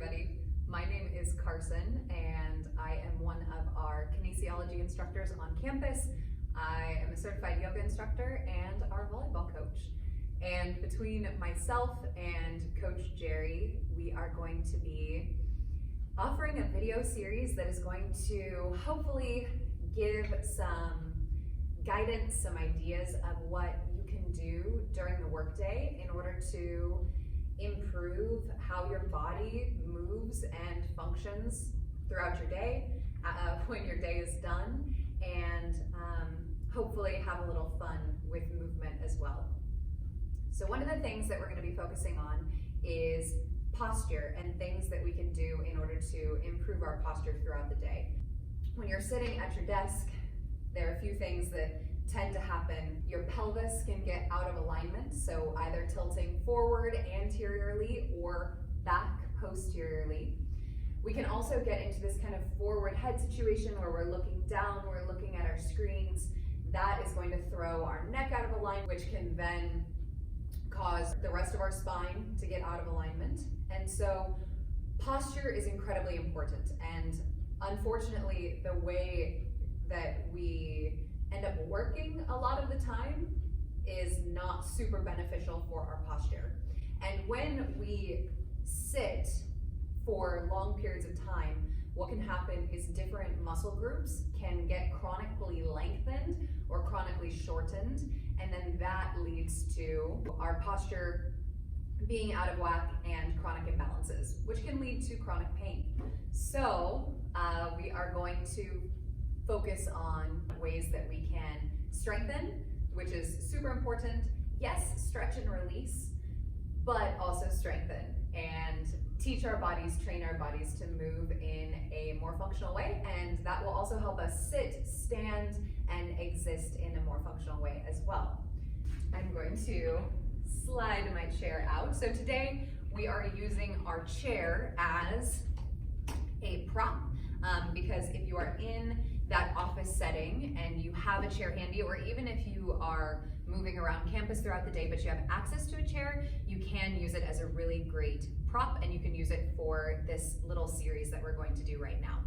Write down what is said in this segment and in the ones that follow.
everybody. My name is Carson and I am one of our kinesiology instructors on campus. I am a certified yoga instructor and our volleyball coach. And between myself and Coach Jerry, we are going to be offering a video series that is going to hopefully give some guidance, some ideas of what you can do during the workday in order to improve how your body moves and functions throughout your day when your day is done, and hopefully have a little fun with movement as well. So one of the things that we're going to be focusing on is posture and things that we can do in order to improve our posture throughout the day. When you're sitting at your desk, there are a few things that tend to happen. Your pelvis can get out of alignment, so either tilting forward anteriorly or back posteriorly. We can also get into this kind of forward head situation where we're looking down, we're looking at our screens. That is going to throw our neck out of alignment, which can then cause the rest of our spine to get out of alignment. And so posture is incredibly important, and unfortunately the way that we end up working a lot of the time is not super beneficial for our posture. And when we sit for long periods of time, what can happen is different muscle groups can get chronically lengthened or chronically shortened, and then that leads to our posture being out of whack and chronic imbalances, which can lead to chronic pain. So we are going to focus on ways that we can strengthen, which is super important. Yes, stretch and release, but also strengthen and teach our bodies, train our bodies to move in a more functional way, and that will also help us sit, stand, and exist in a more functional way as well. I'm going to slide my chair out. So today we are using our chair as a prop, because if you are in that office setting and you have a chair handy, or even if you are moving around campus throughout the day but you have access to a chair, you can use it as a really great prop, and you can use it for this little series that we're going to do right now.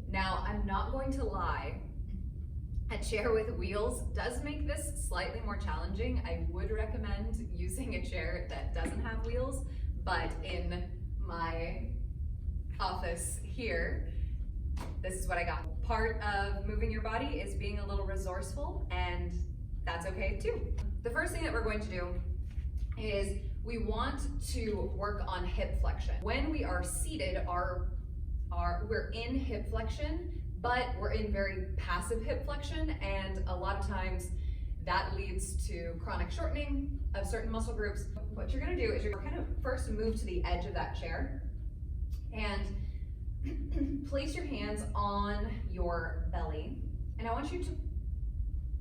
Now, I'm not going to lie, a chair with wheels does make this slightly more challenging. I would recommend using a chair that doesn't have wheels, but in my office here, this is what I got. Part of moving your body is being a little resourceful, and that's okay too. The first thing that we're going to do is we want to work on hip flexion. When we are seated, we're in hip flexion, but we're in very passive hip flexion, and a lot of times that leads to chronic shortening of certain muscle groups. What you're gonna do is you're kind of first move to the edge of that chair and place your hands on your belly, and I want you to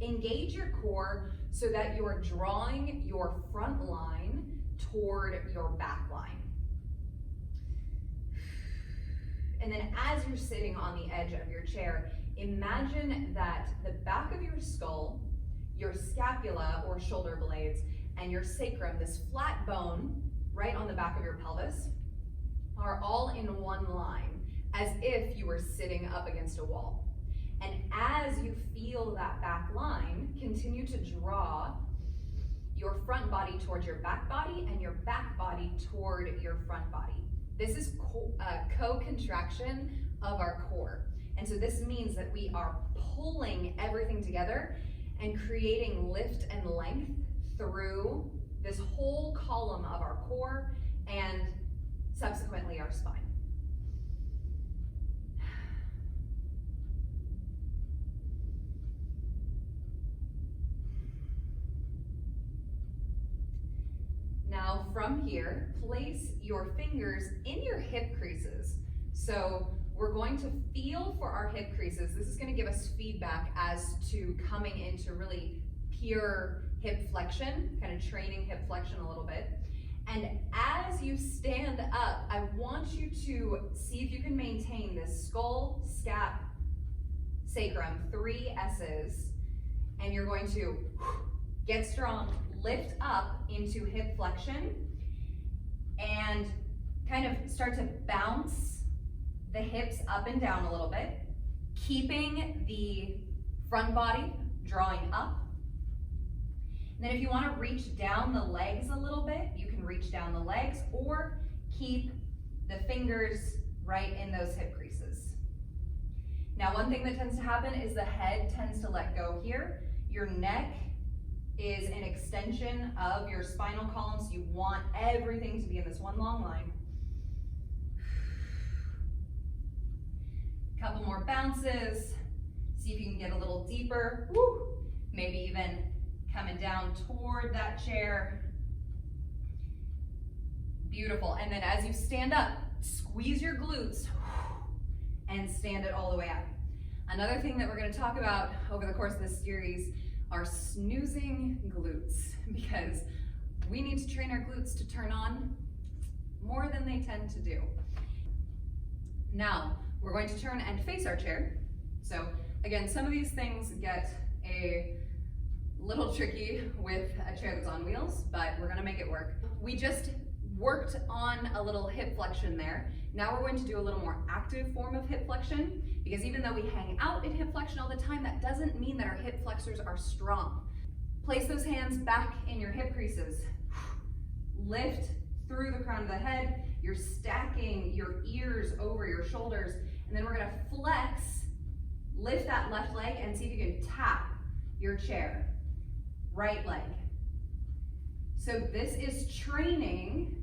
engage your core so that you're drawing your front line toward your back line. And then as you're sitting on the edge of your chair, imagine that the back of your skull, your scapula or shoulder blades, and your sacrum, this flat bone right on the back of your pelvis, are all in one line, as if you were sitting up against a wall. And as you feel that back line, continue to draw your front body towards your back body and your back body toward your front body. This is co-contraction of our core. And so this means that we are pulling everything together and creating lift and length through this whole column of our core and subsequently our spine. Now from here, place your fingers in your hip creases. So we're going to feel for our hip creases. This is going to give us feedback as to coming into really pure hip flexion, kind of training hip flexion a little bit. And as you stand up, I want you to see if you can maintain this skull, scap, sacrum, 3 S's, and you're going to get strong, lift up into hip flexion, and kind of start to bounce the hips up and down a little bit, keeping the front body drawing up. And then if you want to reach down the legs a little bit, you can reach down the legs or keep the fingers right in those hip creases. Now, one thing that tends to happen is the head tends to let go here. Your neck is an extension of your spinal column, so you want everything to be in this one long line. Couple more bounces. See if you can get a little deeper. Woo. Maybe even coming down toward that chair. Beautiful. And then as you stand up, squeeze your glutes and stand it all the way up. Another thing that we're going to talk about over the course of this series are snoozing glutes, because we need to train our glutes to turn on more than they tend to do. Now, we're going to turn and face our chair. So again, some of these things get a little tricky with a chair that's on wheels, but we're going to make it work. We just worked on a little hip flexion there. Now we're going to do a little more active form of hip flexion, because even though we hang out in hip flexion all the time, that doesn't mean that our hip flexors are strong. Place those hands back in your hip creases. Lift through the crown of the head. You're stacking your ears over your shoulders, and then we're going to flex, lift that left leg, and see if you can tap your chair. Right leg. So this is training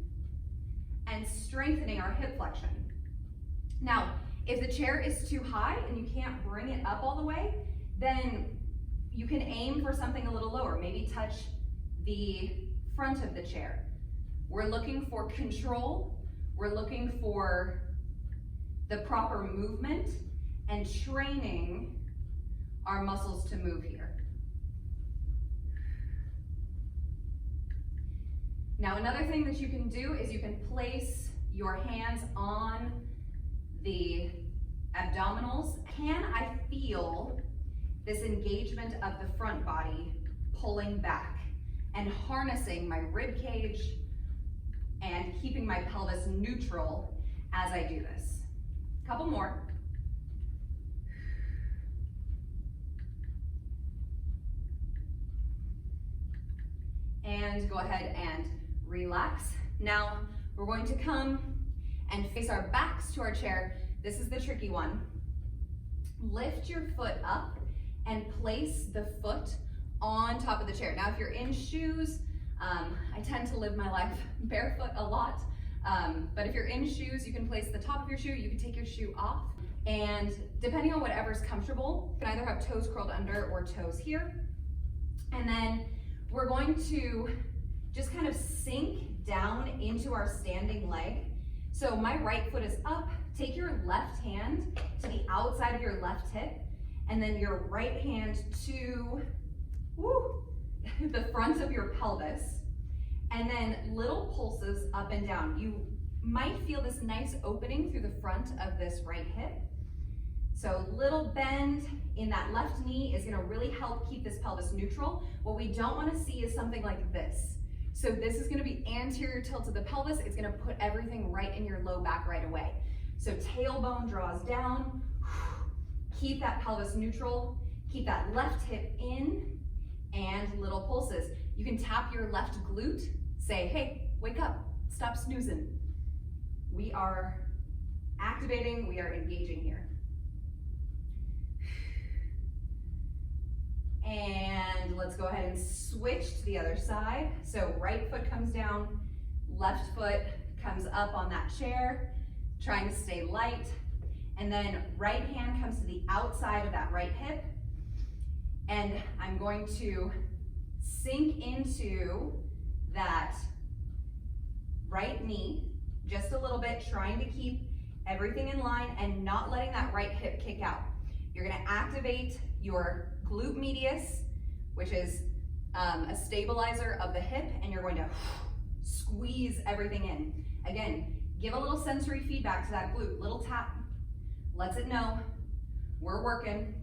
and strengthening our hip flexion. Now, if the chair is too high and you can't bring it up all the way, then you can aim for something a little lower. Maybe touch the front of the chair. We're looking for control. We're looking for the proper movement and training our muscles to move here. Now, another thing that you can do is you can place your hands on the abdominals. Can I feel this engagement of the front body pulling back and harnessing my rib cage and keeping my pelvis neutral as I do this? Couple more. And go ahead and relax. Now we're going to come and face our backs to our chair. This is the tricky one. Lift your foot up and place the foot on top of the chair. Now if you're in shoes, I tend to live my life barefoot a lot, but if you're in shoes, you can place the top of your shoe, you can take your shoe off, and depending on whatever's comfortable, you can either have toes curled under or toes here. And then we're going to just kind of sink down into our standing leg. So my right foot is up. Take your left hand to the outside of your left hip, and then your right hand to the front of your pelvis, and then little pulses up and down. You might feel this nice opening through the front of this right hip. So little bend in that left knee is gonna really help keep this pelvis neutral. What we don't wanna see is something like this. So this is gonna be anterior tilt of the pelvis. It's gonna put everything right in your low back right away. So tailbone draws down. Keep that pelvis neutral. Keep that left hip in, and little pulses. You can tap your left glute. Say, hey, wake up, stop snoozing. We are activating, we are engaging here. And let's go ahead and switch to the other side. So right foot comes down, left foot comes up on that chair, trying to stay light. And then right hand comes to the outside of that right hip. And I'm going to sink into that right knee just a little bit, trying to keep everything in line and not letting that right hip kick out. You're gonna activate your glute medius, which is a stabilizer of the hip, and you're going to squeeze everything in. Again, give a little sensory feedback to that glute, little tap, lets it know we're working.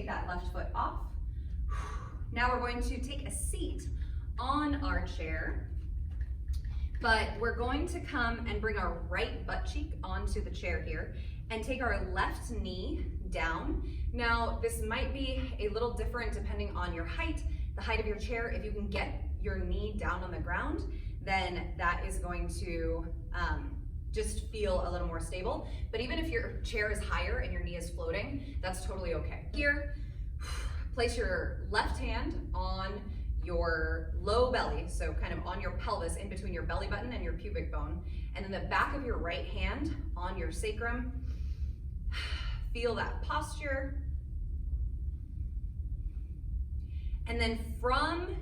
that left foot off. Now we're going to take a seat on our chair, but we're going to come and bring our right butt cheek onto the chair here and take our left knee down. Now, this might be a little different depending on your height, the height of your chair. If you can get your knee down on the ground, then that is going to just feel a little more stable. But even if your chair is higher and your knee is floating, that's totally okay. Here, place your left hand on your low belly, so kind of on your pelvis, in between your belly button and your pubic bone, and then the back of your right hand on your sacrum. Feel that posture. And then from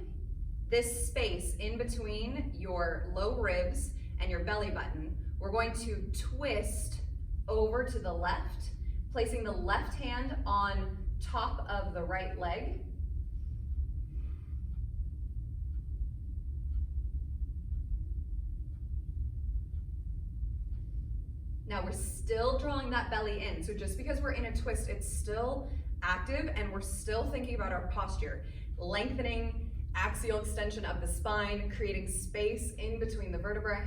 this space in between your low ribs and your belly button, we're going to twist over to the left, placing the left hand on top of the right leg. Now we're still drawing that belly in. So just because we're in a twist, it's still active and we're still thinking about our posture. Lengthening, axial extension of the spine, creating space in between the vertebrae.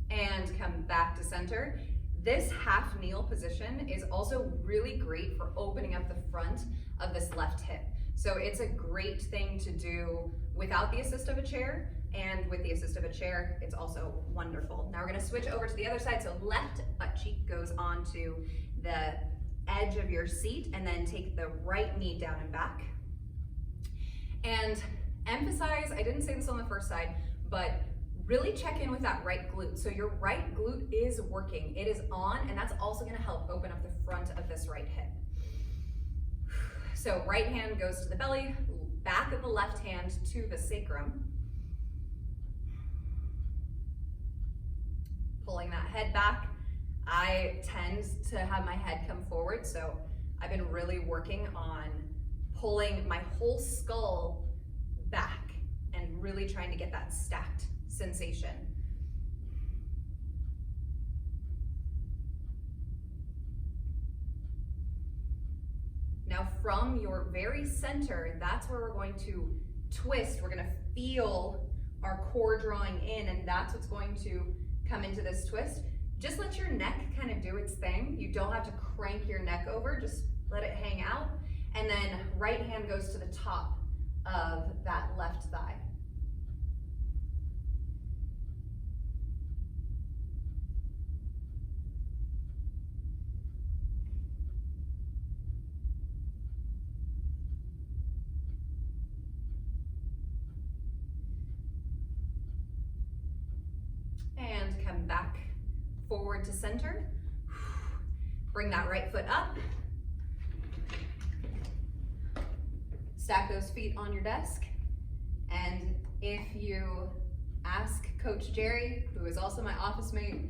And come back to center. This half kneel position is also really great for opening up the front of this left hip. So it's a great thing to do without the assist of a chair, and with the assist of a chair, it's also wonderful. Now we're gonna switch over to the other side. So left butt cheek goes onto the edge of your seat, and then take the right knee down and back. And emphasize, I didn't say this on the first side, but really check in with that right glute. So your right glute is working, it is on, and that's also gonna help open up the front of this right hip. So right hand goes to the belly, back of the left hand to the sacrum. Pulling that head back. I tend to have my head come forward, so I've been really working on pulling my whole skull back and really trying to get that stacked sensation. Now from your very center, that's where we're going to twist. We're gonna feel our core drawing in, and that's what's going to come into this twist. Just let your neck kind of do its thing. You don't have to crank your neck over, just let it hang out. And then right hand goes to the top of that left thigh. And come back forward to center. Bring that right foot up. Stack those feet on your desk. And if you ask Coach Jerry, who is also my office mate,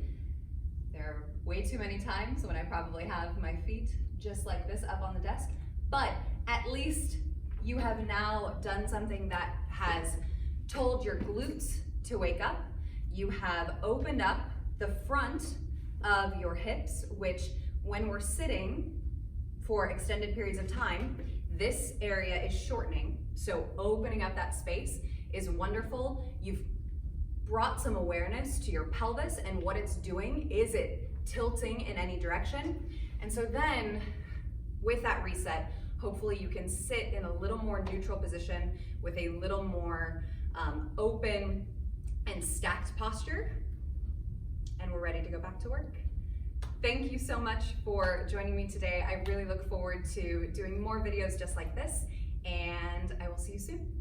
there are way too many times when I probably have my feet just like this up on the desk, but at least you have now done something that has told your glutes to wake up. You have opened up the front of your hips, which when we're sitting for extended periods of time, this area is shortening. So opening up that space is wonderful. You've brought some awareness to your pelvis and what it's doing. Is it tilting in any direction? And so then with that reset, hopefully you can sit in a little more neutral position with a little more open and stacked posture, and we're ready to go back to work. Thank you so much for joining me today. I really look forward to doing more videos just like this, and I will see you soon.